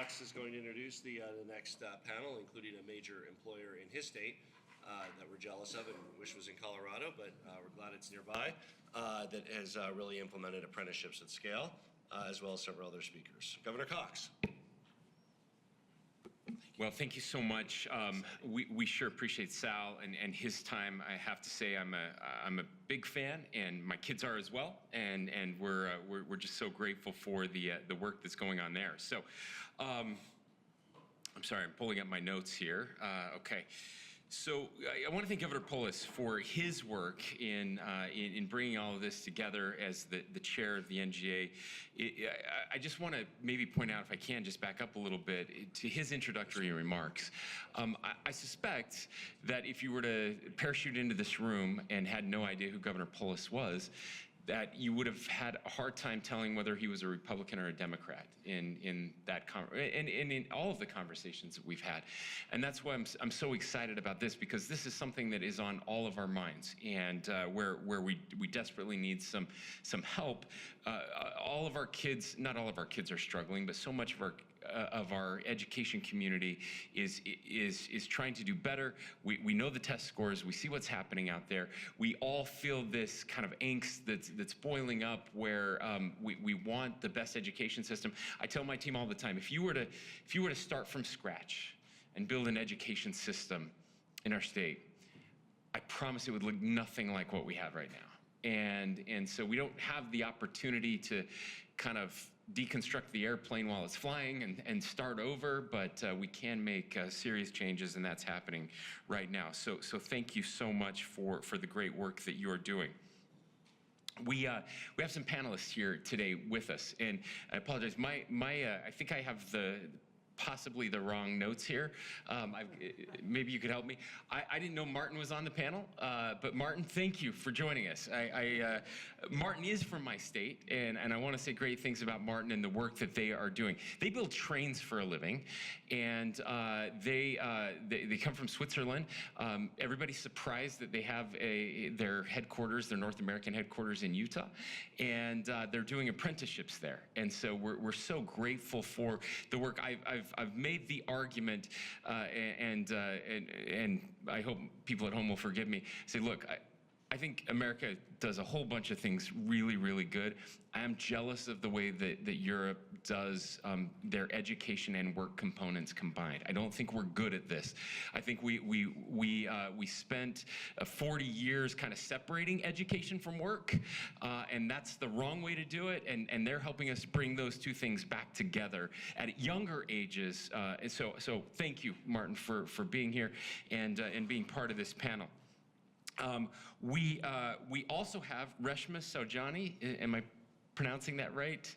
Cox is going to introduce the next panel, including a major employer in his state that we're jealous of and wish was in Colorado, but we're glad it's nearby, that has really implemented apprenticeships at scale, as well as several other speakers. Governor Cox. Well, thank you so much. We sure appreciate Sal and his time. I have to say I'm a big fan, and my kids are as well. And we're just so grateful for the work that's going on there. So, I'm sorry, I'm pulling up my notes here. Okay. So I want to thank Governor Polis for his work in bringing all of this together as the chair of the NGA. I just want to maybe point out, if I can, just back up a little bit to his introductory remarks. I suspect that if you were to parachute into this room and had no idea who Governor Polis was, that you would have had a hard time telling whether he was a Republican or a Democrat in that and in all of the conversations that we've had. And that's why I'm so excited about this, because this is something that is on all of our minds, and where we desperately need some help. All of our kids, not all of our kids are struggling, but so much of our education community is trying to do better. We know the test scores. We see what's happening out there. We all feel this kind of angst that's boiling up, where we want the best education system. I tell my team all the time, if you were to start from scratch and build an education system in our state, I promise it would look nothing like what we have right now. And so we don't have the opportunity to kind of deconstruct the airplane while it's flying and start over, but we can make serious changes, and that's happening right now. So thank you so much for the great work that you're doing. We have some panelists here today with us, and I apologize. I think I have possibly the wrong notes here. Maybe you could help me. I didn't know Martin was on the panel, but Martin, thank you for joining us. Martin is from my state, and I want to say great things about Martin and the work that they are doing. They build trains for a living, and they come from Switzerland. Everybody's surprised that they have their headquarters, their North American headquarters in Utah, and they're doing apprenticeships there. And so we're so grateful for the work. I've made the argument, and I hope people at home will forgive me, say, look, I think America does a whole bunch of things really, really good. I am jealous of the way that Europe does their education and work components combined. I don't think we're good at this. I think we spent 40 years kind of separating education from work, and that's the wrong way to do it. And they're helping us bring those two things back together at younger ages. And so thank you, Martin, for being here and being part of this panel. We also have Reshma Saujani. Am I pronouncing that right?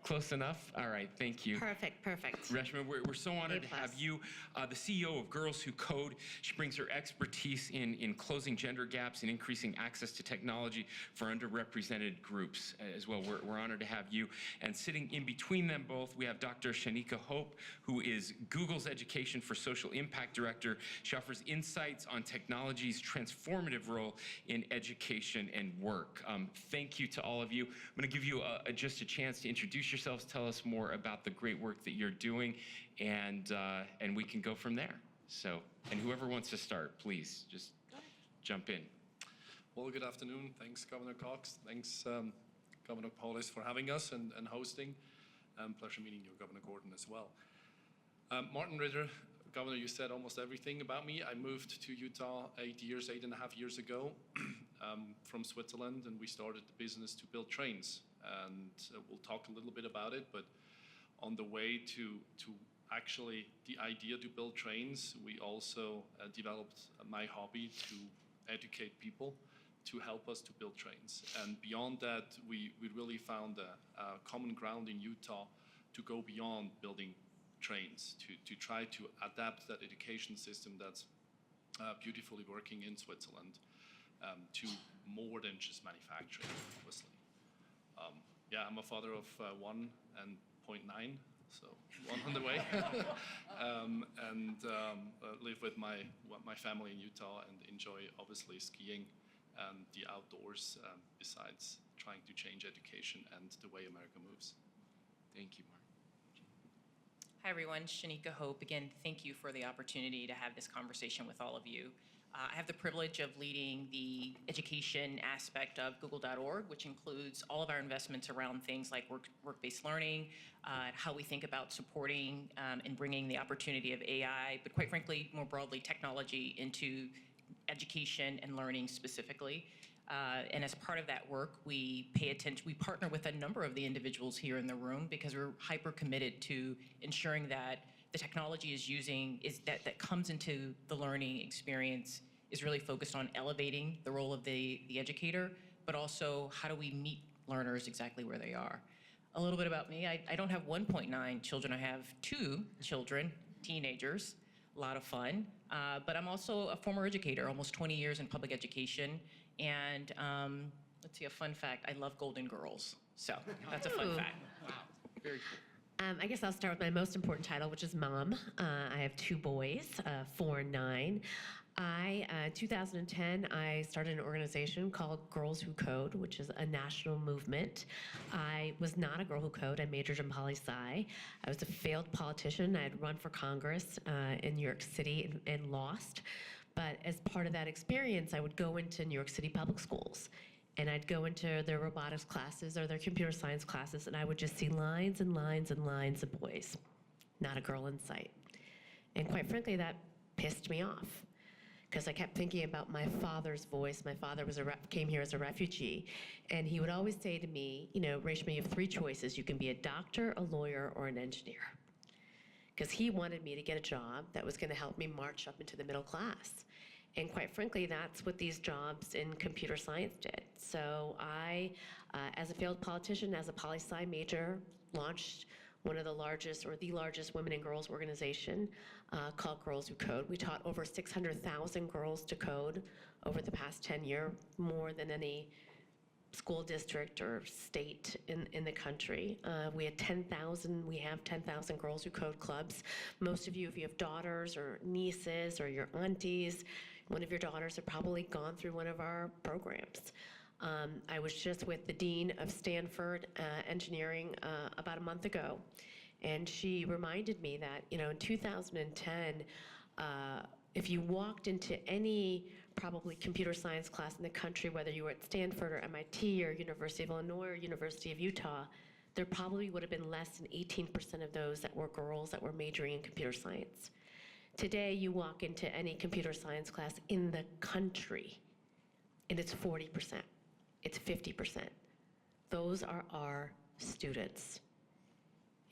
Close enough? All right, thank you. Perfect. Reshma, we're so honored to have you, the CEO of Girls Who Code. She brings her expertise in closing gender gaps and increasing access to technology for underrepresented groups as well. We're honored to have you. And sitting in between them both, we have Dr. Shanika Hope, who is Google's Education for Social Impact Director. She offers insights on technology's transformative role in education and work. Thank you to all of you. I'm going to give you just a chance to introduce yourselves, tell us more about the great work that you're doing, and we can go from there. So, and whoever wants to start, please just jump in. Well, good afternoon. Thanks, Governor Cox. Thanks, Governor Polis, for having us and hosting. Pleasure meeting you, Governor Gordon, as well. Martin Ritter, Governor, you said almost everything about me. I moved to Utah 8.5 years ago from Switzerland, and we started the business to build trains. And we'll talk a little bit about it, but on the way to actually the idea to build trains, we also developed my hobby to educate people to help us to build trains. And beyond that, we really found a common ground in Utah to go beyond building trains, to try to adapt that education system that's beautifully working in Switzerland to more than just manufacturing, obviously. Yeah, I'm a father of 1 and 0.9, so 1 on the way, and live with my family in Utah and enjoy, obviously, skiing and the outdoors, besides trying to change education and the way America moves. Thank you, Mark. Hi, everyone. Shanika Hope. Again, thank you for the opportunity to have this conversation with all of you. I have the privilege of leading the education aspect of Google.org, which includes all of our investments around things like work-based learning, how we think about supporting and bringing the opportunity of AI, but quite frankly, more broadly, technology into education and learning specifically. And as part of that work, we pay attention, we partner with a number of the individuals here in the room because we're hyper committed to ensuring that the technology that comes into the learning experience is really focused on elevating the role of the educator, but also how do we meet learners exactly where they are. A little bit about me, I don't have 1.9 children, I have 2 children, teenagers, a lot of fun, but I'm also a former educator, almost 20 years in public education, and let's see, a fun fact, I love Golden Girls, so that's a fun Ooh. fact. Wow, very cool. I guess I'll start with my most important title, which is mom. I have 2 boys, 4 and 9. In 2010, I started an organization called Girls Who Code, which is a national movement. I was not a girl who code. I majored in poli-sci. I was a failed politician. I had run for Congress in New York City and lost. But as part of that experience, I would go into New York City public schools. And I'd go into their robotics classes or their computer science classes, and I would just see lines and lines and lines of boys, not a girl in sight. And quite frankly, that pissed me off because I kept thinking about my father's voice. My father came here as a refugee, and he would always say to me, you know, Reshma, you have 3 choices. You can be a doctor, a lawyer, or an engineer. Because he wanted me to get a job that was going to help me march up into the middle class. And quite frankly, that's what these jobs in computer science did. So I, as a failed politician, as a poli-sci major, launched one of the largest women and girls organization called Girls Who Code. We taught over 600,000 girls to code over the past 10 years, more than any school district or state in the country. We have 10,000 Girls Who Code clubs. Most of you, if you have daughters or nieces or your aunties, one of your daughters have probably gone through one of our programs. I was just with the Dean of Stanford Engineering about a month ago, and she reminded me that, you know, in 2010, if you walked into any probably computer science class in the country, whether you were at Stanford or MIT or University of Illinois or University of Utah, there probably would have been less than 18% of those that were girls that were majoring in computer science. Today, you walk into any computer science class in the country, and it's 40%. It's 50%. Those are our students.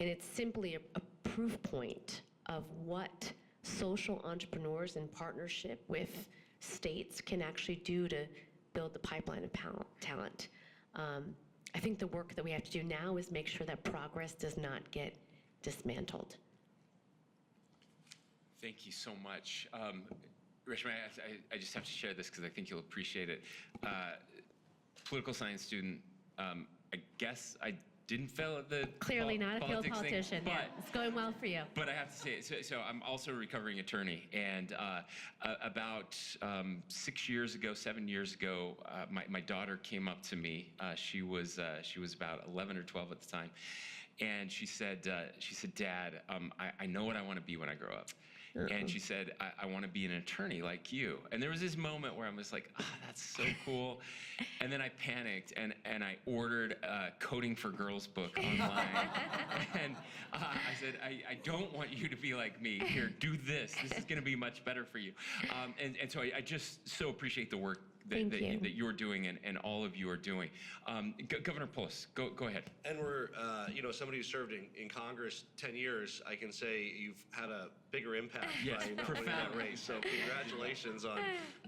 And it's simply a proof point of what social entrepreneurs in partnership with states can actually do to build the pipeline of talent. I think the work that we have to do now is make sure that progress does not get dismantled. Thank you so much. Reshma, I just have to share this because I think you'll appreciate it. Political science student, I guess I didn't fail at the Clearly not a failed politics thing, politician. Yeah, it's going well for you. But I have to say, so I'm also a recovering attorney, and about 6 years ago, 7 years ago, my daughter came up to me. She was about 11 or 12 at the time, and she said, Dad, I know what I want to be when I grow up. And she said, I want to be an attorney like you. And there was this moment where I was like, that's so cool. And then I panicked and I ordered a Coding for Girls book online. And I said, I don't want you to be like me. Here, do this. This is going to be much better for you. And so I just so appreciate the work that you're doing and all of you are doing. Governor Polis, go ahead. And we're, somebody who served in Congress 10 years, I can say you've had a bigger impact Yes, by not winning that profound. race. So congratulations on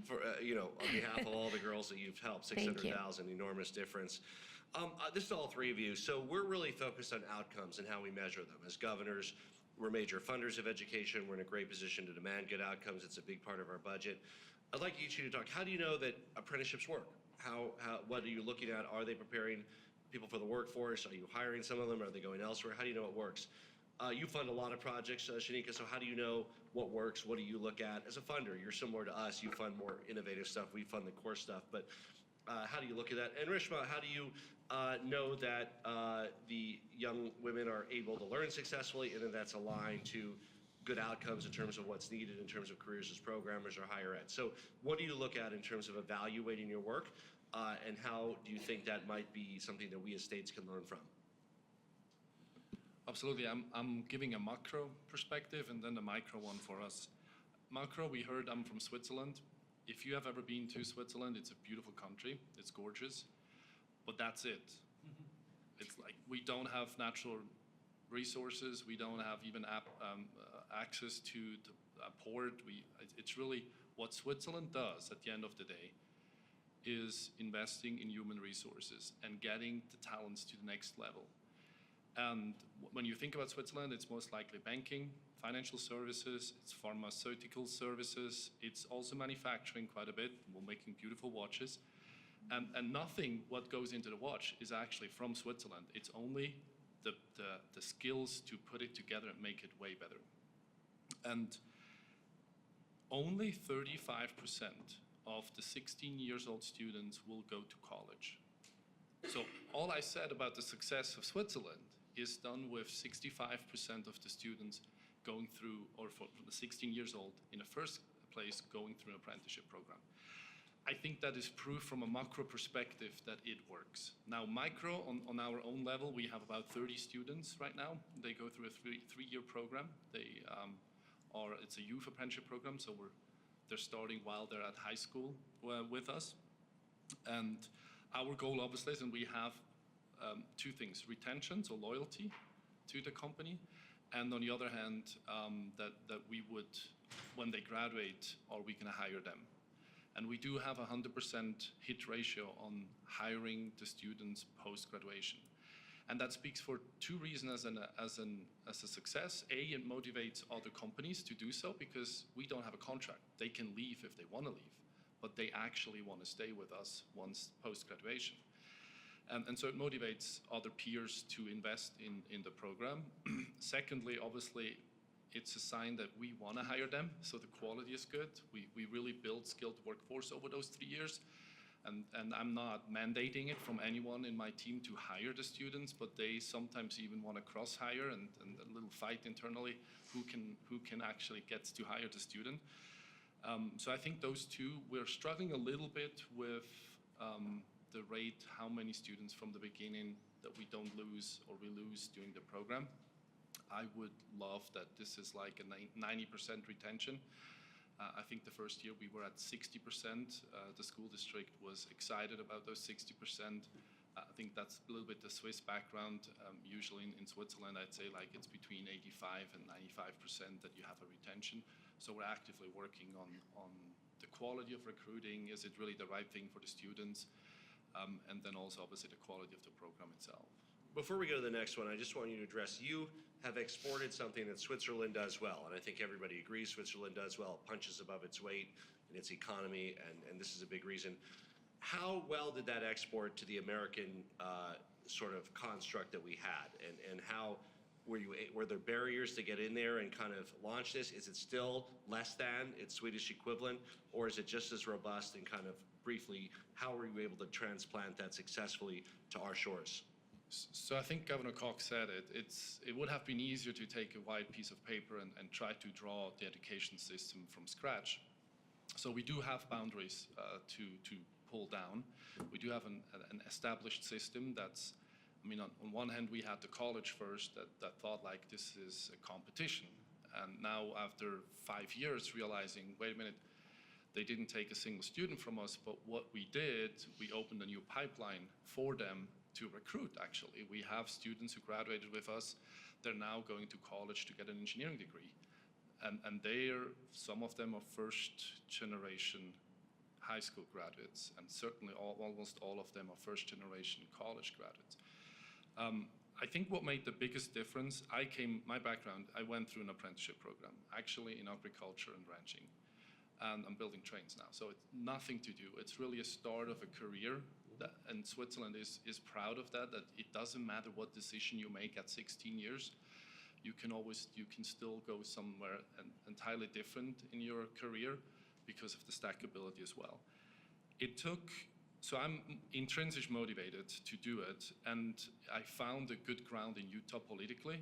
behalf of all the girls that you've helped, 600,000, enormous difference. This is all 3 of you. So we're really focused on outcomes and how we measure them. As governors, we're major funders of education. We're in a great position to demand good outcomes. It's a big part of our budget. I'd like each of you to talk. How do you know that apprenticeships work? What are you looking at? Are they preparing people for the workforce? Are you hiring some of them? Are they going elsewhere? How do you know it works? You fund a lot of projects, Shanika, so how do you know what works? What do you look at? As a funder, you're similar to us. You fund more innovative stuff. We fund the core stuff. But How do you look at that? And Rishma, how do you know that the young women are able to learn successfully and that that's aligned to good outcomes in terms of what's needed in terms of careers as programmers or higher ed? So what do you look at in terms of evaluating your work, and how do you think that might be something that we as states can learn from? Absolutely. I'm giving a macro perspective and then a micro one for us. Macro, we heard I'm from Switzerland. If you have ever been to Switzerland, it's a beautiful country. It's gorgeous, but that's it. It's like we don't have natural resources. We don't have even access to a port. It's really what Switzerland does at the end of the day is investing in human resources and getting the talents to the next level. And when you think about Switzerland, it's most likely banking, financial services, it's pharmaceutical services, it's also manufacturing quite a bit. We're making beautiful watches. And nothing what goes into the watch is actually from Switzerland. It's only the skills to put it together and make it way better. And only 35% of the 16 years old students will go to college. So all I said about the success of Switzerland is done with 65% of the students going through, or from the 16 years old, in the first place, going through an apprenticeship program. I think that is proof from a macro perspective that it works. Now, micro, on our own level, we have about 30 students right now. They go through a three-year program. It's a youth apprenticeship program, so they're starting while they're at high school with us. And our goal, obviously, is, and we have two things: retention, so loyalty to the company, and on the other hand, that we would, when they graduate, are we going to hire them? And we do have a 100% hit ratio on hiring the students post-graduation. And that speaks for two reasons as a success. A, it motivates other companies to do so because we don't have a contract. They can leave if they want to leave, but they actually want to stay with us once post-graduation. And so it motivates other peers to invest in the program. Secondly, obviously, it's a sign that we want to hire them, so the quality is good. We really build skilled workforce over those 3 years. And I'm not mandating it from anyone in my team to hire the students, but they sometimes even want to cross-hire and a little fight internally who can actually get to hire the student. So I think those two, we're struggling a little bit with the rate, how many students from the beginning that we don't lose or we lose during the program. I would love that this is like a 90% retention. I think the first year we were at 60%. The school district was excited about those 60%. I think that's a little bit the Swiss background. Usually in Switzerland, I'd say like it's between 85 and 95% that you have a retention. So we're actively working on the quality of recruiting. Is it really the right thing for the students? And then also obviously the quality of the program itself. Before we go to the next one, I just want you to address, you have exported something that Switzerland does well, and I think everybody agrees Switzerland does well, punches above its weight in its economy, and this is a big reason. How well did that export to the American sort of construct that we had, and how were there barriers to get in there and kind of launch this? Is it still less than its Swedish equivalent, or is it just as robust? And kind of briefly, how were you able to transplant that successfully to our shores? So I think Governor Cox said it. It would have been easier to take a white piece of paper and try to draw the education system from scratch. So we do have boundaries to pull down. We do have an established system that's, I mean, on one hand, we had the college first that thought like this is a competition. And now after 5 years realizing, wait a minute, they didn't take a single student from us, but what we did, we opened a new pipeline for them to recruit, actually. We have students who graduated with us. They're now going to college to get an engineering degree. And some of them are first generation high school graduates, and certainly almost all of them are first generation college graduates. I think what made the biggest difference, my background, I went through an apprenticeship program, actually in agriculture and ranching. And I'm building trains now, so it's nothing to do. It's really a start of a career. And Switzerland is proud of that it doesn't matter what decision you make at 16 years, you can still go somewhere entirely different in your career because of the stackability as well. It took So I'm intrinsically motivated to do it, and I found a good ground in Utah politically,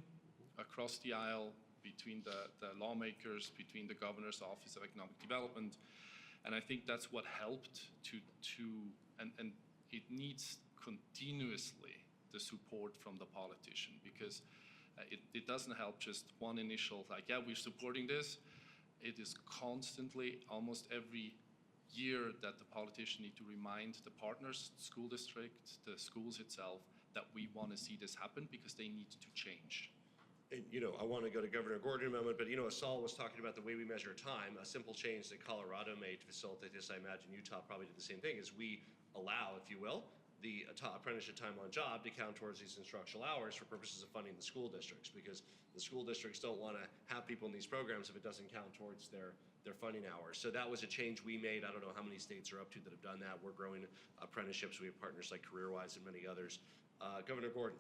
across the aisle, between the lawmakers, between the governor's office of economic development, and I think that's what helped and it needs continuously the support from the politician, because it doesn't help just one initial, like, yeah, we're supporting this. It is constantly, almost every year, that the politicians need to remind the partners, school district, the schools itself, that we want to see this happen because they need to change. And, I want to go to Governor Gordon in a moment, but, as Saul was talking about the way we measure time, a simple change that Colorado made to facilitate this, I imagine Utah probably did the same thing, is we allow, if you will, the apprenticeship time on job to count towards these instructional hours for purposes of funding the school districts, because the school districts don't want to have people in these programs if it doesn't count towards their funding hours. So that was a change we made. I don't know how many states are up to that have done that. We're growing apprenticeships. We have partners like CareerWise and many others. Governor Gordon.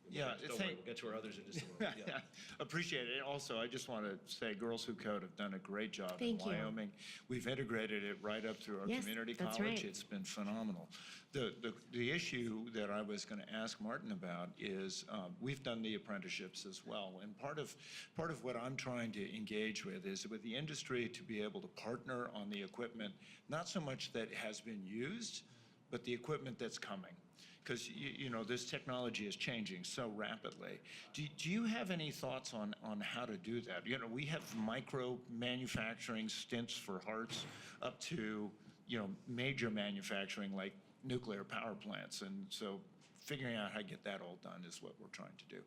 Yeah, Don't worry, we'll get to our others in just a moment. Yeah. Appreciate it. Also, I just want to say Girls Who Code have done a great job Thank in you. Wyoming. We've integrated it right up through our Yes, community that's college. right. It's been phenomenal. The issue that I was going to ask Martin about is we've done the apprenticeships as well, and part of what I'm trying to engage with is with the industry to be able to partner on the equipment, not so much that has been used, but the equipment that's coming. Because this technology is changing so rapidly. Do you have any thoughts on how to do that? We have micro manufacturing stints for hearts up to major manufacturing like nuclear power plants, and so figuring out how to get that all done is what we're trying to do.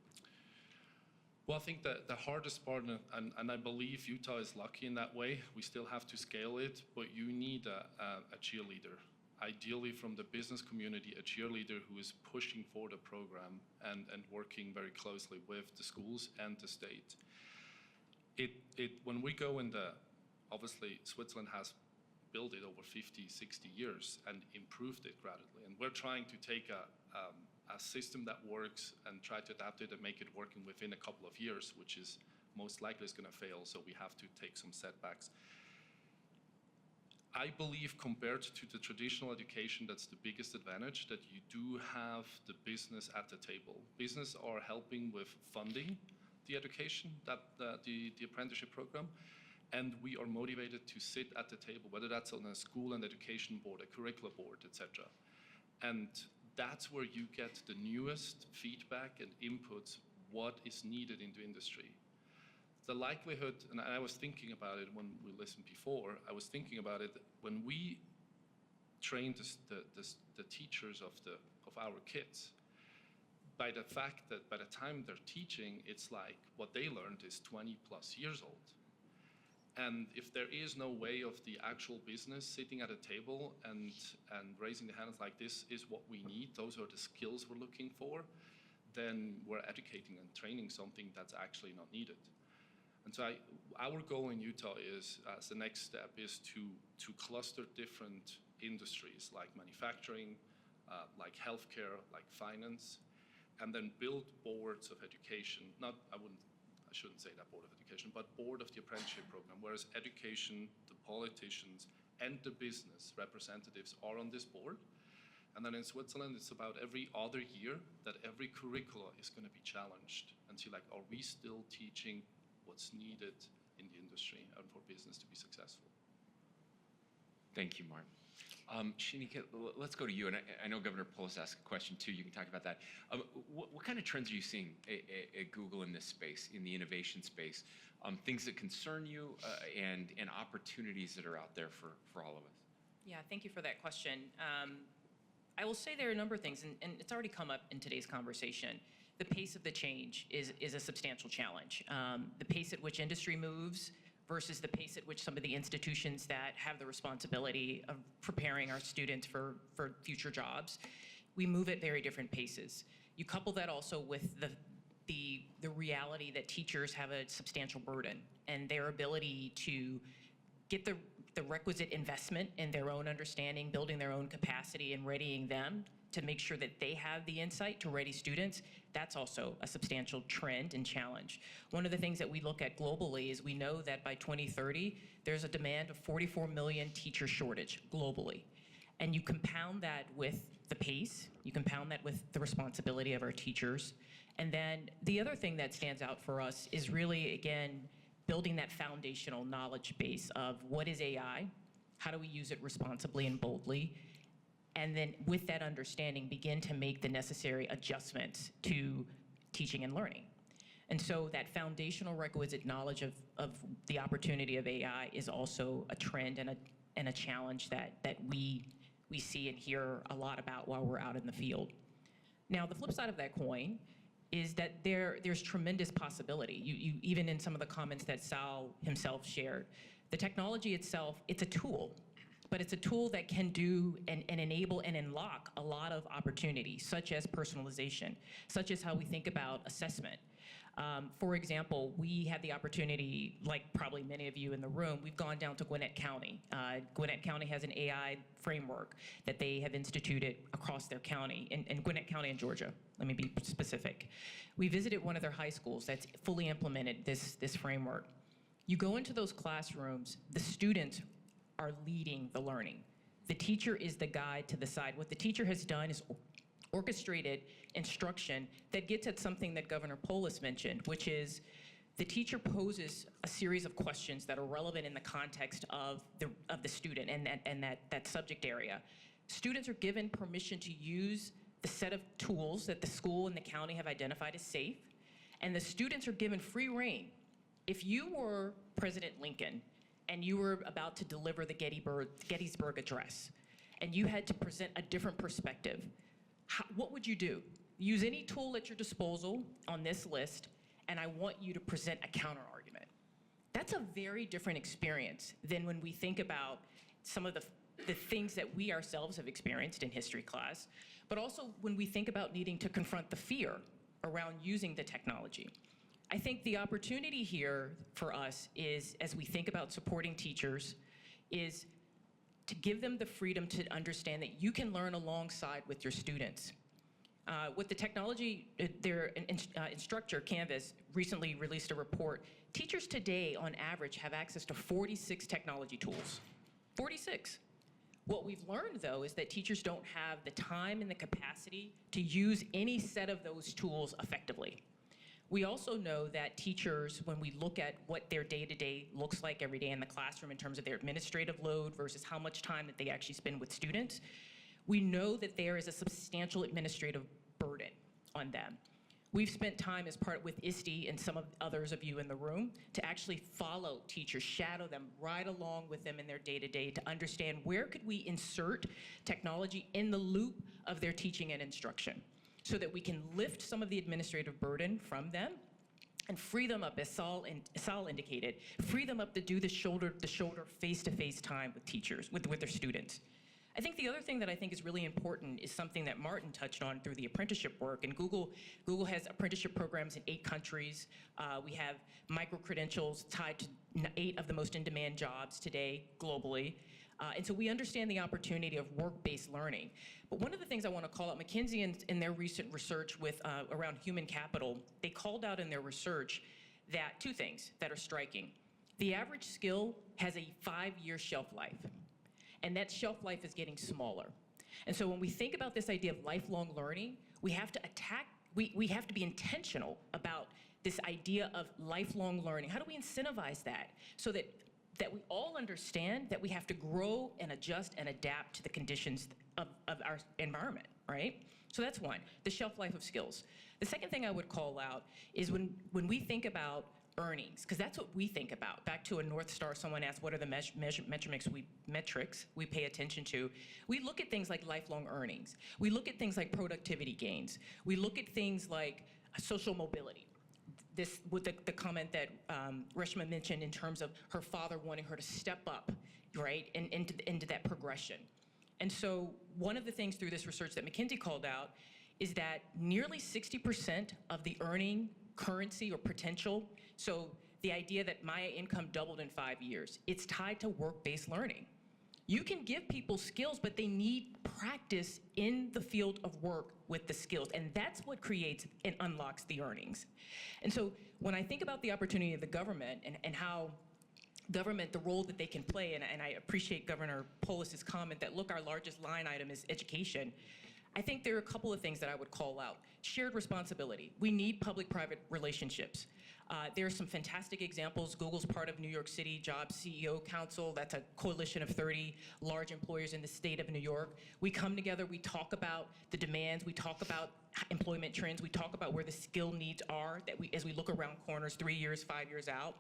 Well, I think that the hardest part, and I believe Utah is lucky in that way, we still have to scale it, but you need a cheerleader. Ideally from the business community, a cheerleader who is pushing for the program and working very closely with the schools and the state. When we go in obviously Switzerland has built it over 50, 60 years and improved it gradually. And we're trying to take a system that works and try to adapt it and make it working within a couple of years, which is most likely is going to fail, so we have to take some setbacks. I believe compared to the traditional education, that's the biggest advantage, that you do have the business at the table. Business are helping with funding the education, the apprenticeship program, and we are motivated to sit at the table, whether that's on a school and education board, a curricula board, etc. And that's where you get the newest feedback and inputs, what is needed in the industry. The likelihood, and I was thinking about it when we listened before, I was thinking about it when we train the teachers of our kids, by the fact that by the time they're teaching, it's like what they learned is 20 plus years old. And if there is no way of the actual business sitting at a table and raising the hands like this is what we need, those are the skills we're looking for, then we're educating and training something that's actually not needed. And so our goal in Utah is, as the next step, is to cluster different industries like manufacturing, like healthcare, like finance, and then build boards of education. I shouldn't say that board of education, but board of the apprenticeship program, whereas education, the politicians, and the business representatives are on this board. And then in Switzerland, it's about every other year that every curricula is going to be challenged and see, like, are we still teaching what's needed in the industry and for business to be successful? Thank you, Martin. Shanika, let's go to you. And I know Governor Polis asked a question too. You can talk about that. What kind of trends are you seeing at Google in this space, in the innovation space? Things that concern you and opportunities that are out there for all of us? Yeah, thank you for that question. I will say there are a number of things, and it's already come up in today's conversation. The pace of the change is a substantial challenge. The pace at which industry moves versus the pace at which some of the institutions that have the responsibility of preparing our students for future jobs, we move at very different paces. You couple that also with the reality that teachers have a substantial burden and their ability to get the requisite investment in their own understanding, building their own capacity and readying them to make sure that they have the insight to ready students. That's also a substantial trend and challenge. One of the things that we look at globally is we know that by 2030, there's a demand of 44 million teacher shortage globally. And you compound that with the pace, you compound that with the responsibility of our teachers. And then the other thing that stands out for us is really, again, building that foundational knowledge base of what is AI, how do we use it responsibly and boldly, and then with that understanding, begin to make the necessary adjustments to teaching and learning. And so that foundational requisite knowledge of the opportunity of AI is also a trend and a challenge that we see and hear a lot about while we're out in the field. Now, the flip side of that coin is that there's tremendous possibility. You even in some of the comments that Sal himself shared, the technology itself, it's a tool, but it's a tool that can do and enable and unlock a lot of opportunities, such as personalization, such as how we think about assessment. For example, we had the opportunity, like probably many of you in the room, we've gone down to Gwinnett County. Gwinnett County has an AI framework that they have instituted across their county, in Gwinnett County in Georgia, let me be specific. We visited one of their high schools that's fully implemented this framework. You go into those classrooms, the students are leading the learning. The teacher is the guide to the side. What the teacher has done is orchestrated instruction that gets at something that Governor Polis mentioned, which is the teacher poses a series of questions that are relevant in the context of the student and that subject area. Students are given permission to use the set of tools that the school and the county have identified as safe, and the students are given free rein. If you were President Lincoln and you were about to deliver the Gettysburg Address, and you had to present a different perspective, what would you do? Use any tool at your disposal on this list, and I want you to present a counter argument. That's a very different experience than when we think about some of the things that we ourselves have experienced in history class, but also when we think about needing to confront the fear around using the technology. I think the opportunity here for us is, as we think about supporting teachers, is to give them the freedom to understand that you can learn alongside with your students. With the technology, their instructor, Canvas, recently released a report. Teachers today, on average, have access to 46 technology tools. 46. What we've learned, though, is that teachers don't have the time and the capacity to use any set of those tools effectively. We also know that teachers, when we look at what their day-to-day looks like every day in the classroom in terms of their administrative load versus how much time that they actually spend with students, we know that there is a substantial administrative burden on them. We've spent time as part with ISTE and some of others of you in the room to actually follow teachers, shadow them, ride along with them in their day-to-day to understand where could we insert technology in the loop of their teaching and instruction, so that we can lift some of the administrative burden from them and free them up, as Sal indicated, free them up to do the shoulder-to-shoulder, face-to-face time with teachers, with their students. I think the other thing that I think is really important is something that Martin touched on through the apprenticeship work, and Google has apprenticeship programs in 8 countries. We have micro-credentials tied to 8 of the most in-demand jobs today globally. And so we understand the opportunity of work-based learning. But one of the things I want to call out, McKinsey in their recent research with around human capital, they called out in their research that 2 things that are striking. The average skill has a 5-year shelf life, and that shelf life is getting smaller. And so when we think about this idea of lifelong learning, we have to we have to be intentional about this idea of lifelong learning. How do we incentivize that so that we all understand that we have to grow and adjust and adapt to the conditions of our environment, right? So that's one, the shelf life of skills. The second thing I would call out is when we think about earnings, because that's what we think about. Back to a North Star, someone asked, what are the metrics we pay attention to? We look at things like lifelong earnings. We look at things like productivity gains. We look at things like social mobility. This with the comment that Reshma mentioned in terms of her father wanting her to step up, right, and into that progression. And so one of the things through this research that McKinsey called out is that nearly 60% of the earning currency or potential, so the idea that my income doubled in 5 years, it's tied to work-based learning. You can give people skills, but they need practice in the field of work with the skills, and that's what creates and unlocks the earnings. And so when I think about the opportunity of the government and how government, the role that they can play, and I appreciate Governor Polis's comment that, look, our largest line item is education. I think there are a couple of things that I would call out. Shared responsibility. We need public-private relationships. There are some fantastic examples. Google's part of New York City Jobs CEO Council. That's a coalition of 30 large employers in the state of New York. We come together, we talk about the demands, we talk about employment trends, we talk about where the skill needs are that as we look around corners 3 years, 5 years out.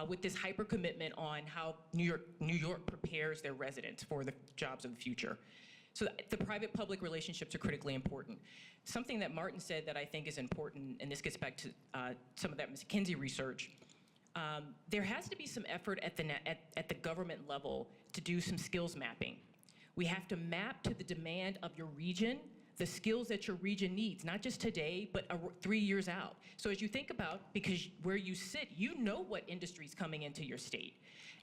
With this hyper commitment on how New York prepares their residents for the jobs of the future. So the private-public relationships are critically important. Something that Martin said that I think is important, and this gets back to some of that McKinsey research, there has to be some effort at the government level to do some skills mapping. We have to map to the demand of your region the skills that your region needs, not just today, but 3 years out. So as you think about, because where you sit, you know what industry's coming into your state.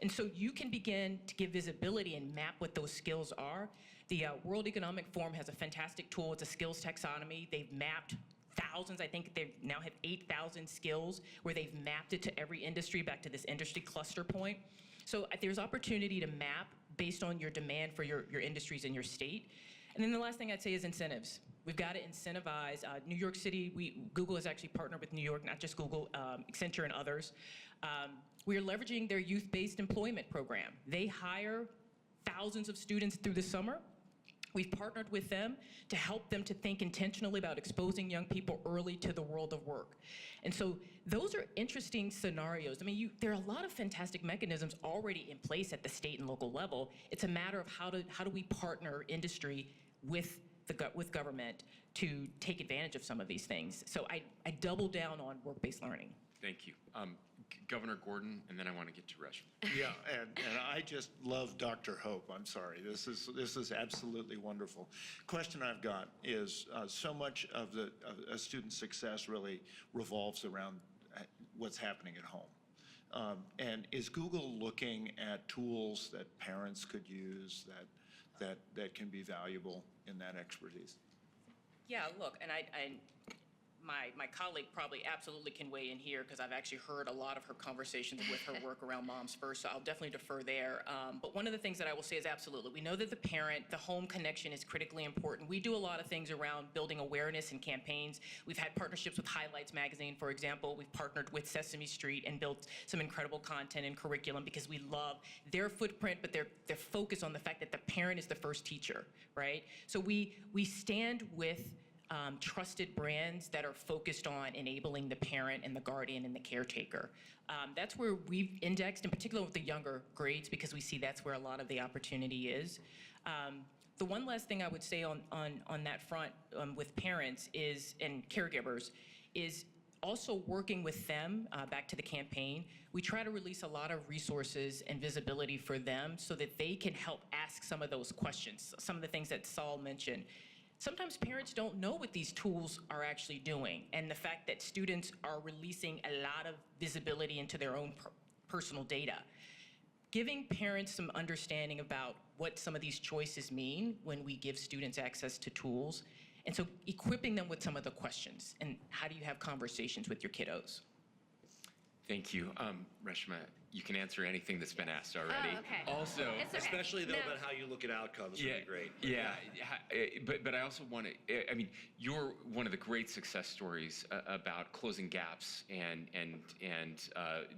And so you can begin to give visibility and map what those skills are. The World Economic Forum has a fantastic tool. It's a skills taxonomy. They've mapped thousands. I think they now have 8,000 skills where they've mapped it to every industry, back to this industry cluster point. So there's opportunity to map based on your demand for your industries in your state. And then the last thing I'd say is incentives. We've got to incentivize. New York City, Google has actually partnered with New York, not just Google, Accenture and others. We are leveraging their youth-based employment program. They hire thousands of students through the summer. We've partnered with them to help them to think intentionally about exposing young people early to the world of work. And so those are interesting scenarios. I mean, there are a lot of fantastic mechanisms already in place at the state and local level. It's a matter of how do we partner industry with government to take advantage of some of these things. So I double down on work-based learning. Thank you. Governor Gordon, and then I want to get to Reshma. Yeah, and I just love Dr. Hope. I'm sorry. This is absolutely wonderful. Question I've got is so much of a student's success really revolves around what's happening at home. And is Google looking at tools that parents could use that can be valuable in that expertise? Yeah, look, and my colleague probably absolutely can weigh in here because I've actually heard a lot of her conversations with her work around Moms First, so I'll definitely defer there. But one of the things that I will say is absolutely, we know that the home connection is critically important. We do a lot of things around building awareness and campaigns. We've had partnerships with Highlights Magazine, for example. We've partnered with Sesame Street and built some incredible content and curriculum because we love their footprint, but their focus on the fact that the parent is the first teacher, right? So we stand with trusted brands that are focused on enabling the parent and the guardian and the caretaker. That's where we've indexed, in particular with the younger grades, because we see that's where a lot of the opportunity is. The one last thing I would say on that front with parents and caregivers is also working with them, back to the campaign. We try to release a lot of resources and visibility for them so that they can help ask some of those questions, some of the things that Saul mentioned. Sometimes parents don't know what these tools are actually doing, and the fact that students are releasing a lot of visibility into their own personal data. Giving parents some understanding about what some of these choices mean when we give students access to tools, and so equipping them with some of the questions, and how do you have conversations with your kiddos? Thank you. Reshma, you can answer anything that's been asked already. Oh, okay. Also, It's okay. Especially though No. about how you look at outcomes would be great. Yeah, but I also want to. I mean, you're one of the great success stories about closing gaps and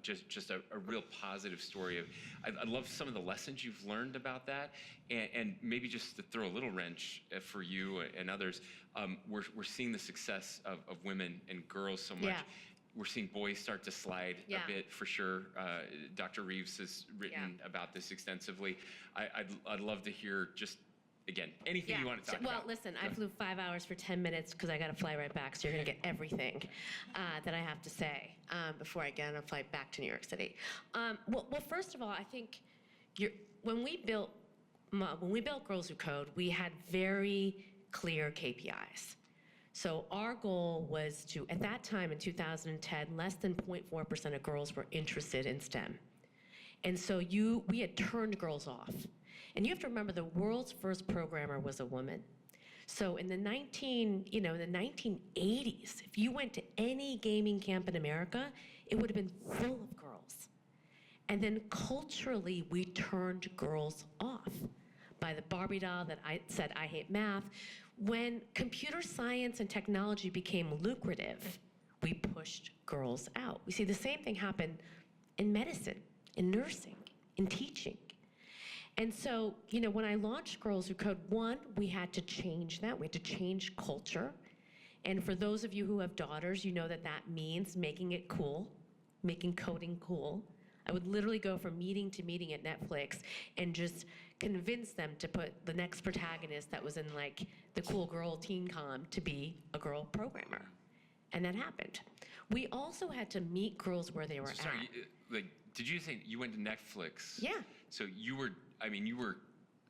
just a real positive story of. I love some of the lessons you've learned about that, and maybe just to throw a little wrench for you and others. We're seeing the success of women and girls so much. Yeah. We're seeing boys start to slide Yeah. a bit for sure. Dr. Reeves has written about this extensively. I'd love to hear just, again, anything you want to talk about. Well, listen, I flew 5 hours for 10 minutes because I got to fly right back, so you're going to get everything that I have to say before I get on a flight back to New York City. Well, first of all, I think when we built Girls Who Code, we had very clear KPIs. So our goal was to, at that time in 2010, less than 0.4% of girls were interested in STEM. And so we had turned girls off. And you have to remember the world's first programmer was a woman. So in the 1980s, if you went to any gaming camp in America, it would have been full of girls. And then culturally, we turned girls off by the Barbie doll that I said, I hate math. When computer science and technology became lucrative, we pushed girls out. We see the same thing happen in medicine, in nursing, in teaching. And so, when I launched Girls Who Code, one, we had to change that. We had to change culture. And for those of you who have daughters, you know that that means making it cool, making coding cool. I would literally go from meeting to meeting at Netflix and just convince them to put the next protagonist that was in like the cool girl teen com to be a girl programmer. And that happened. We also had to meet girls where they were Sorry, at. did you say you went to Netflix? Yeah. So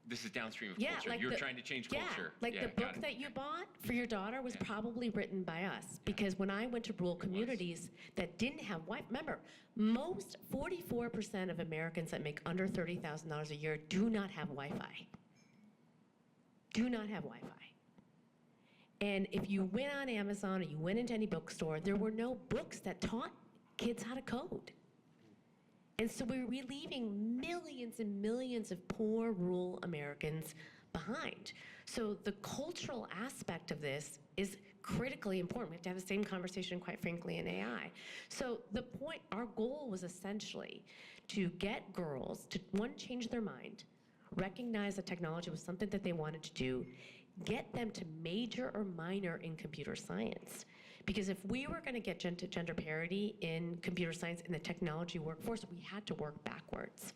this is downstream of Yeah, culture. like You were the- trying to change Yeah, culture. like Yeah, the got book it. that you bought for your daughter was probably written by us. Because when I went to rural communities that didn't have Wi-Fi, remember, 44% of Americans that make under $30,000 a year do not have Wi-Fi. Do not have Wi-Fi. And if you went on Amazon or you went into any bookstore, there were no books that taught kids how to code. And so we're leaving millions and millions of poor rural Americans behind. So the cultural aspect of this is critically important. We have to have the same conversation, quite frankly, in AI. So our goal was essentially to get girls to, one, change their mind, recognize that technology was something that they wanted to do, get them to major or minor in computer science. Because if we were going to get gender parity in computer science in the technology workforce, we had to work backwards.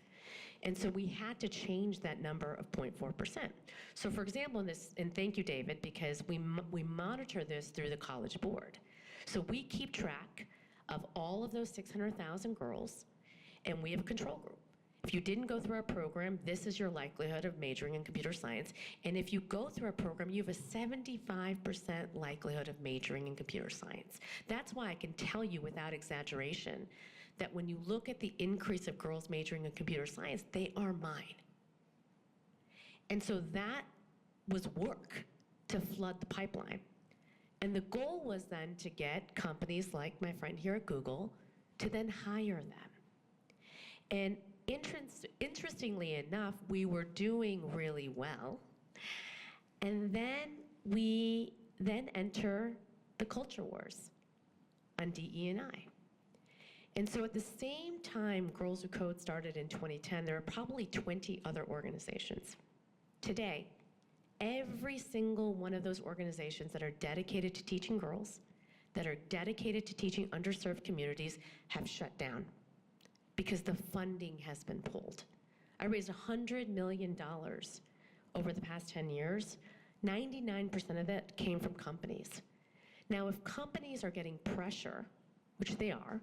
And so we had to change that number of 0.4%. So for example, in this, and thank you, David, because we monitor this through the College Board. So we keep track of all of those 600,000 girls, and we have a control group. If you didn't go through our program, this is your likelihood of majoring in computer science. And if you go through our program, you have a 75% likelihood of majoring in computer science. That's why I can tell you without exaggeration that when you look at the increase of girls majoring in computer science, they are mine. And so that was work to flood the pipeline. And the goal was then to get companies like my friend here at Google to then hire them. And interestingly enough, we were doing really well. And then we enter the culture wars on DE&I. And so at the same time Girls Who Code started in 2010, there were probably 20 other organizations. Today, every single one of those organizations that are dedicated to teaching girls, that are dedicated to teaching underserved communities, have shut down because the funding has been pulled. I raised $100 million over the past 10 years. 99% of it came from companies. Now, if companies are getting pressure, which they are,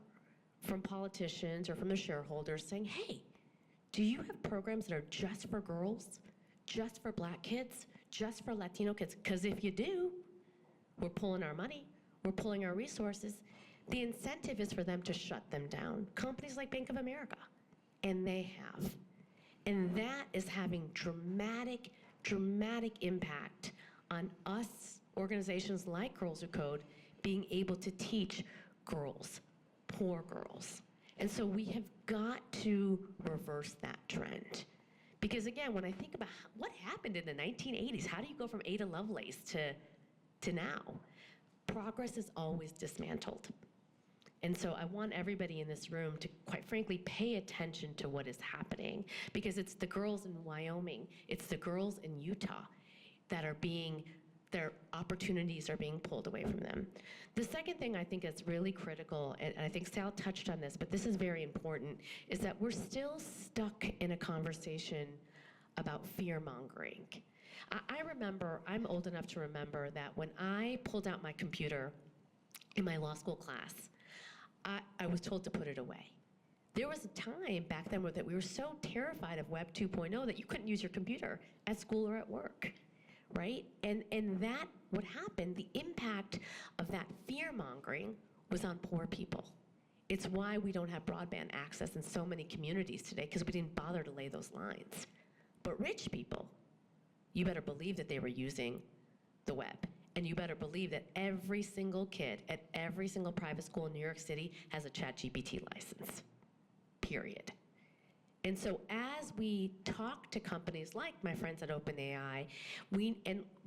from politicians or from the shareholders saying, hey, do you have programs that are just for girls, just for Black kids, just for Latino kids? Because if you do, we're pulling our money, we're pulling our resources. The incentive is for them to shut them down. Companies like Bank of America, and they have. And that is having dramatic impact on us, organizations like Girls Who Code, being able to teach girls, poor girls. And so we have got to reverse that trend. Because again, when I think about what happened in the 1980s, how do you go from Ada Lovelace to now? Progress is always dismantled. And so I want everybody in this room to, quite frankly, pay attention to what is happening, because it's the girls in Wyoming, it's the girls in Utah that are their opportunities are being pulled away from them. The second thing I think is really critical, and I think Sal touched on this, but this is very important, is that we're still stuck in a conversation about fear-mongering. I remember, I'm old enough to remember that when I pulled out my computer in my law school class, I was told to put it away. There was a time back then that we were so terrified of Web 2.0 that you couldn't use your computer at school or at work, right? And that, what happened, the impact of that fear-mongering was on poor people. It's why we don't have broadband access in so many communities today, because we didn't bother to lay those lines. But rich people, you better believe that they were using the web. And you better believe that every single kid at every single private school in New York City has a ChatGPT license, period. And so as we talk to companies like my friends at OpenAI, we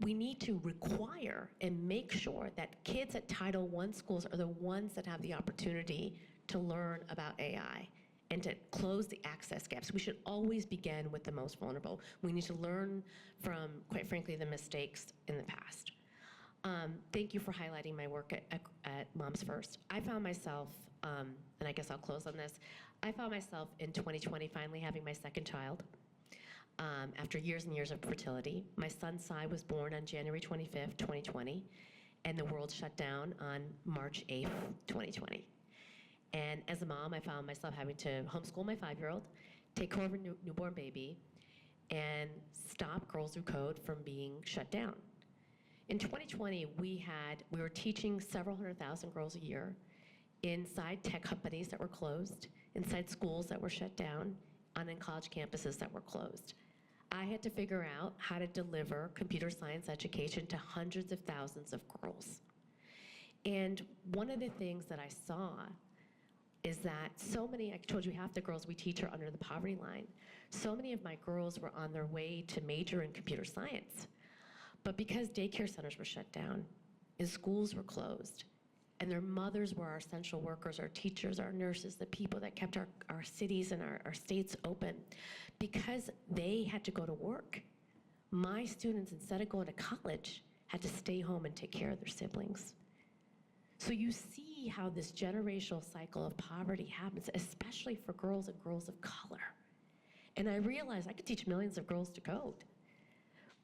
need to require and make sure that kids at Title I schools are the ones that have the opportunity to learn about AI and to close the access gaps. We should always begin with the most vulnerable. We need to learn from, quite frankly, the mistakes in the past. Thank you for highlighting my work at Moms First. I found myself, and I guess I'll close on this, I found myself in 2020 finally having my second child after years and years of fertility. My son Sai was born on January 25th, 2020, and the world shut down on March 8th, 2020. And as a mom, I found myself having to homeschool my 5-year-old, take care of a newborn baby, and stop Girls Who Code from being shut down. In 2020, we were teaching several 100,000 girls a year inside tech companies that were closed, inside schools that were shut down, and in college campuses that were closed. I had to figure out how to deliver computer science education to hundreds of thousands of girls. And one of the things that I saw is that so many, I told you half the girls we teach are under the poverty line. So many of my girls were on their way to major in computer science. But because daycare centers were shut down and schools were closed, and their mothers were our essential workers, our teachers, our nurses, the people that kept our cities and our states open, because they had to go to work, my students, instead of going to college, had to stay home and take care of their siblings. So you see how this generational cycle of poverty happens, especially for girls and girls of color. And I realized I could teach millions of girls to code.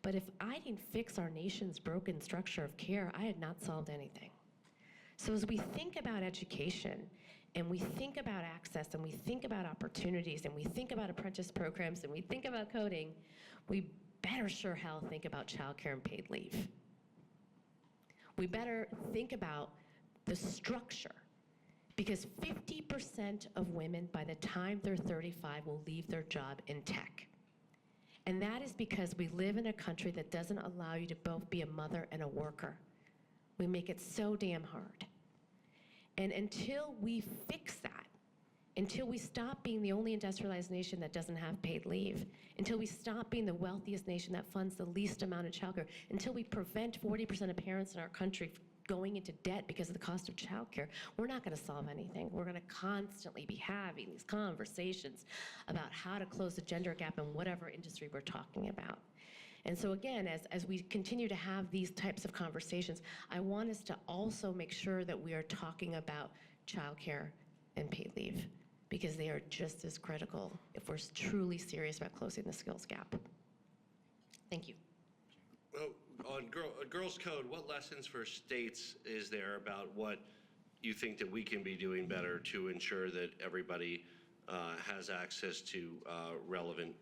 But if I didn't fix our nation's broken structure of care, I had not solved anything. So as we think about education, and we think about access, and we think about opportunities, and we think about apprentice programs, and we think about coding, we better sure hell think about childcare and paid leave. We better think about the structure, because 50% of women by the time they're 35 will leave their job in tech. And that is because we live in a country that doesn't allow you to both be a mother and a worker. We make it so damn hard. And until we fix that, until we stop being the only industrialized nation that doesn't have paid leave, until we stop being the wealthiest nation that funds the least amount of childcare, until we prevent 40% of parents in our country going into debt because of the cost of childcare, we're not going to solve anything. We're going to constantly be having these conversations about how to close the gender gap in whatever industry we're talking about. And so again, as we continue to have these types of conversations, I want us to also make sure that we are talking about childcare and paid leave, because they are just as critical if we're truly serious about closing the skills gap. Thank you. Well, on Girls Code, what lessons for states is there about what you think that we can be doing better to ensure that everybody has access to relevant,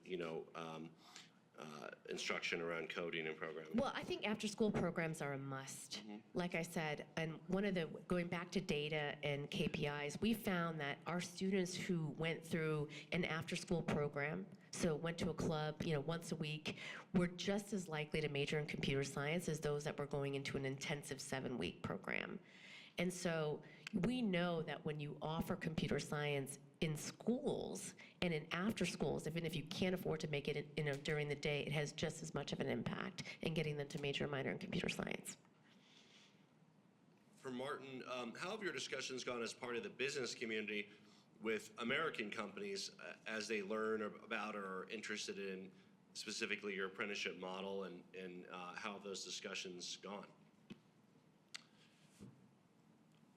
instruction around coding and programming? Well, I think after-school programs are a must. Like I said, and going back to data and KPIs, we found that our students who went through an after-school program, so went to a club, once a week, were just as likely to major in computer science as those that were going into an intensive 7-week program. And so we know that when you offer computer science in schools and in after schools, even if you can't afford to make it during the day, it has just as much of an impact in getting them to major or minor in computer science. For Martin, how have your discussions gone as part of the business community with American companies as they learn about or are interested in specifically your apprenticeship model, and how have those discussions gone?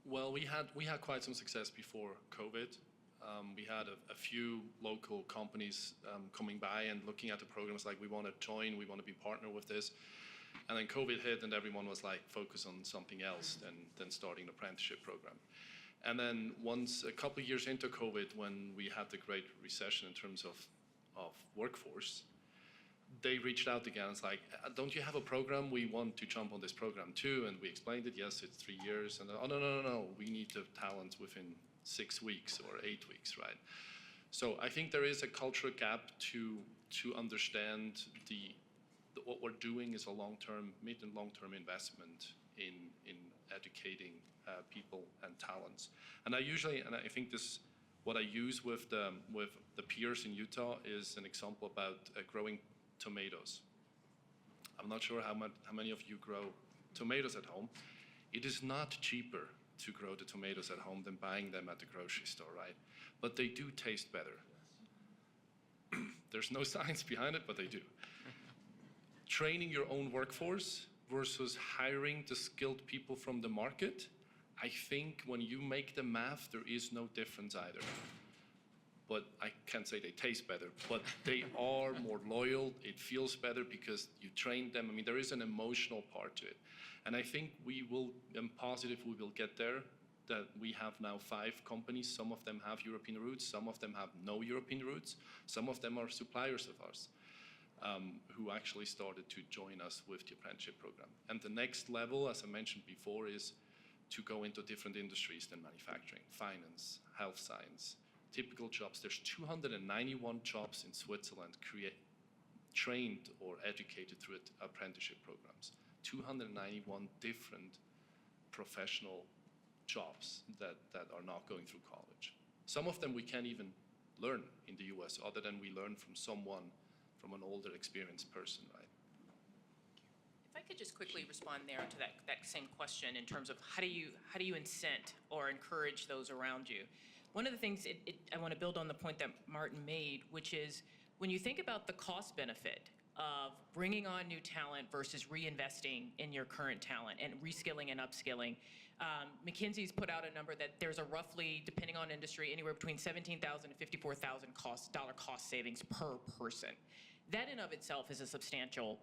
Well, we had quite some success before COVID. We had a few local companies coming by and looking at the programs like, we want to join, we want to be partner with this. And then COVID hit and everyone was like, focus on something else than starting an apprenticeship program. And then once, a couple of years into COVID, when we had the great recession in terms of workforce, they reached out again. It's like, don't you have a program? We want to jump on this program too. And we explained it. Yes, it's 3 years. And oh, no. We need the talent within 6 weeks or 8 weeks, right? So I think there is a cultural gap to understand what we're doing is a long-term, mid and long-term investment in educating people and talents. And I think this What I use with the peers in Utah is an example about growing tomatoes. I'm not sure how many of you grow tomatoes at home. It is not cheaper to grow the tomatoes at home than buying them at the grocery store, right? But they do taste better. There's no science behind it, but they do. Training your own workforce versus hiring the skilled people from the market, I think when you make the math, there is no difference either. But I can't say they taste better, but they are more loyal. It feels better because you trained them. I mean, there is an emotional part to it. And I think I'm positive we will get there, that we have now 5 companies. Some of them have European roots, some of them have no European roots, some of them are suppliers of ours who actually started to join us with the apprenticeship program. And the next level, as I mentioned before, is to go into different industries than manufacturing, finance, health science, typical jobs. There's 291 jobs in Switzerland trained or educated through apprenticeship programs. 291 different professional jobs that are not going through college. Some of them we can't even learn in the US other than we learn from from an older experienced person, right? If I could just quickly respond there to that same question in terms of how do you incent or encourage those around you? One of the things I want to build on the point that Martin made, which is when you think about the cost benefit of bringing on new talent versus reinvesting in your current talent and reskilling and upskilling, McKinsey's put out a number that there's a roughly, depending on industry, anywhere between $17,000 to $54,000 cost savings per person. That in of itself is a substantial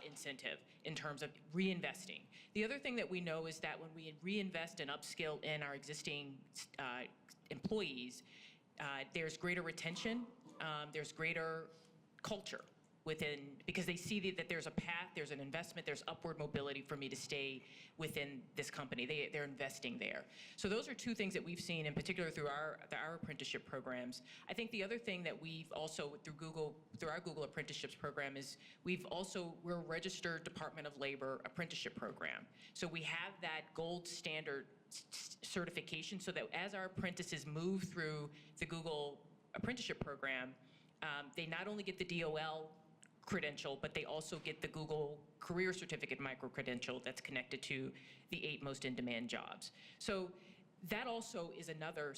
incentive in terms of reinvesting. The other thing that we know is that when we reinvest and upskill in our existing employees, there's greater retention, there's greater culture within, because they see that there's a path, there's an investment, there's upward mobility for me to stay within this company. They're investing there. So those are 2 things that we've seen in particular through our apprenticeship programs. I think the other thing that we've also through our Google Apprenticeships program is we're a registered Department of Labor apprenticeship program. So we have that gold standard certification so that as our apprentices move through the Google Apprenticeship program, they not only get the DOL credential, but they also get the Google Career Certificate micro-credential that's connected to the 8 most in-demand jobs. So that also is another,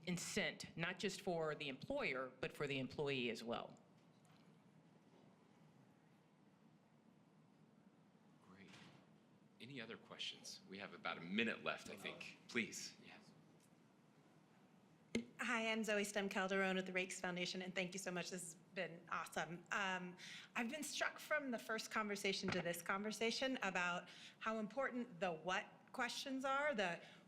incent, not just for the employer, but for the employee as well. Great. Any other questions? We have about a minute left, I think. Please. Yeah. Hi, I'm Zoe Stem-Calderon with the Rakes Foundation, and thank you so much. This has been awesome. I've been struck from the first conversation to this conversation about how important the what questions are,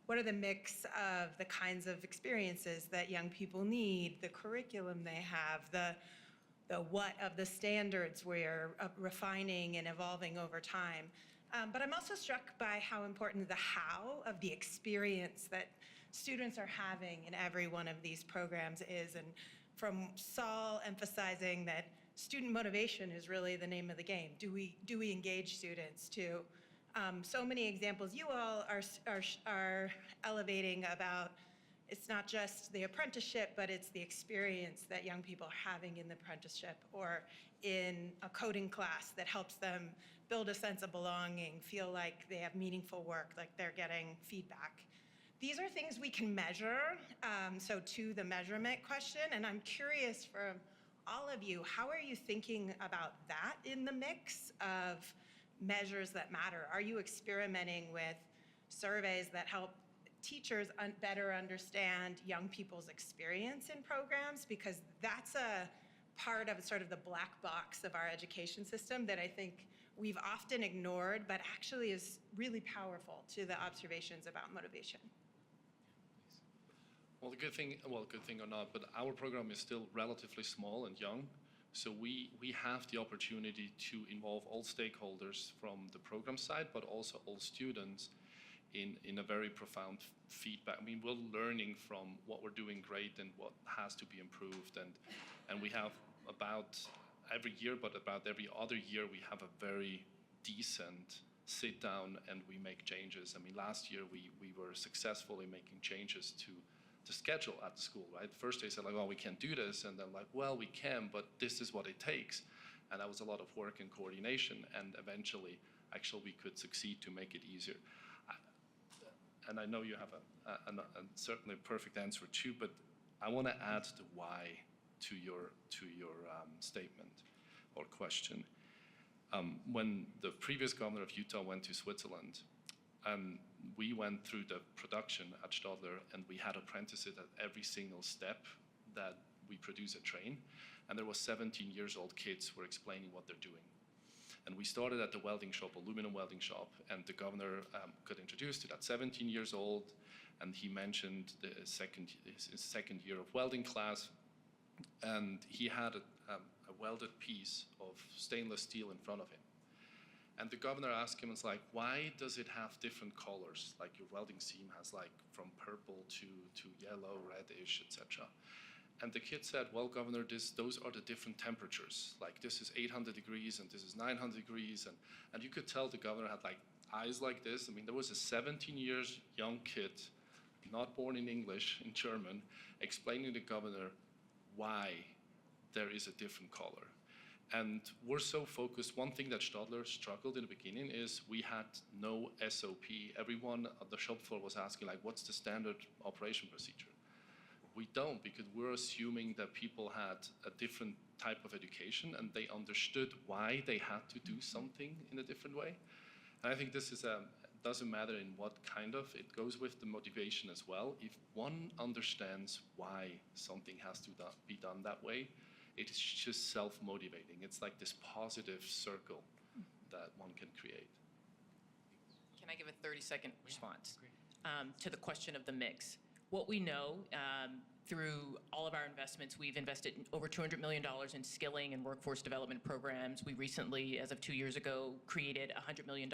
what are the mix of the kinds of experiences that young people need, the curriculum they have, the what of the standards we're refining and evolving over time. But I'm also struck by how important the how of the experience that students are having in every one of these programs is, and from Saul emphasizing that student motivation is really the name of the game. Do we engage students to so many examples you all are elevating about? It's not just the apprenticeship, but it's the experience that young people are having in the apprenticeship or in a coding class that helps them build a sense of belonging, feel like they have meaningful work, like they're getting feedback. These are things we can measure, so to the measurement question, and I'm curious from all of you, how are you thinking about that in the mix of measures that matter? Are you experimenting with surveys that help teachers better understand young people's experience in programs? Because that's a part of sort of the black box of our education system that I think we've often ignored, but actually is really powerful to the observations about motivation. Well, good thing or not, but our program is still relatively small and young. So we have the opportunity to involve all stakeholders from the program side, but also all students in a very profound feedback. I mean, we're learning from what we're doing great and what has to be improved. And we have about every year, but about every other year, we have a very decent sit down and we make changes. I mean, last year we were successful in making changes to the schedule at the school, right? First they said like, oh, we can't do this, and then like, well, we can, but this is what it takes. And that was a lot of work and coordination, and eventually, actually, we could succeed to make it easier. And I know you have a certainly a perfect answer too, but I want to add the why to your statement or question. When the previous governor of Utah went to Switzerland, we went through the production at Stadler, and we had apprentices at every single step that we produce a train, and there was 17 years old kids who were explaining what they're doing. And we started at the welding shop, aluminum welding shop, and the governor got introduced to that 17 years old, and he mentioned his second year of welding class, and he had a welded piece of stainless steel in front of him. And the governor asked him, it's like, why does it have different colors? Like your welding seam has like from purple to yellow, reddish, etc. And the kid said, well, Governor, those are the different temperatures. Like this is 800 degrees and this is 900 degrees. And you could tell the governor had like eyes like this. I mean, there was a 17 years young kid, not born in English, in German, explaining to the governor why there is a different color. And we're so focused. One thing that Stadler struggled in the beginning is we had no SOP. Everyone on the shop floor was asking, like, what's the standard operation procedure? We don't, because we're assuming that people had a different type of education and they understood why they had to do something in a different way. And I think this is doesn't matter in what kind of, it goes with the motivation as well. If one understands why something has to be done that way, it is just self-motivating. It's like this positive circle that one can create. Can I give a 30-second response to the question of the mix? What we know through all of our investments, we've invested over $200 million in skilling and workforce development programs. We recently, as of 2 years ago, created a $100 million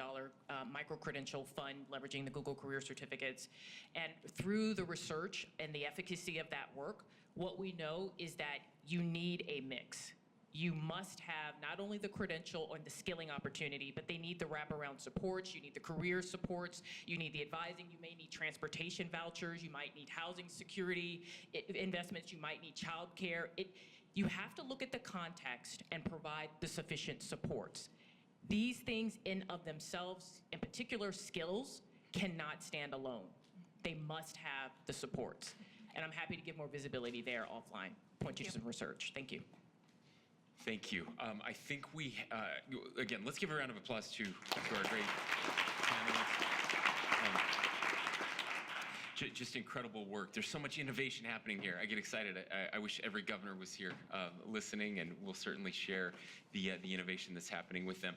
micro-credential fund leveraging the Google Career Certificates. And through the research and the efficacy of that work, what we know is that you need a mix. You must have not only the credential or the skilling opportunity, but they need the wraparound supports, you need the career supports, you need the advising, you may need transportation vouchers, you might need housing security investments, you might need childcare. You have to look at the context and provide the sufficient supports. These things in of themselves, in particular skills, cannot stand alone. They must have the supports. And I'm happy to give more visibility there offline, point you to some research. Thank you. Thank you. I think we, again, let's give a round of applause to our great panelists. Just incredible work. There's so much innovation happening here. I get excited. I wish every governor was here listening, and we'll certainly share the innovation that's happening with them.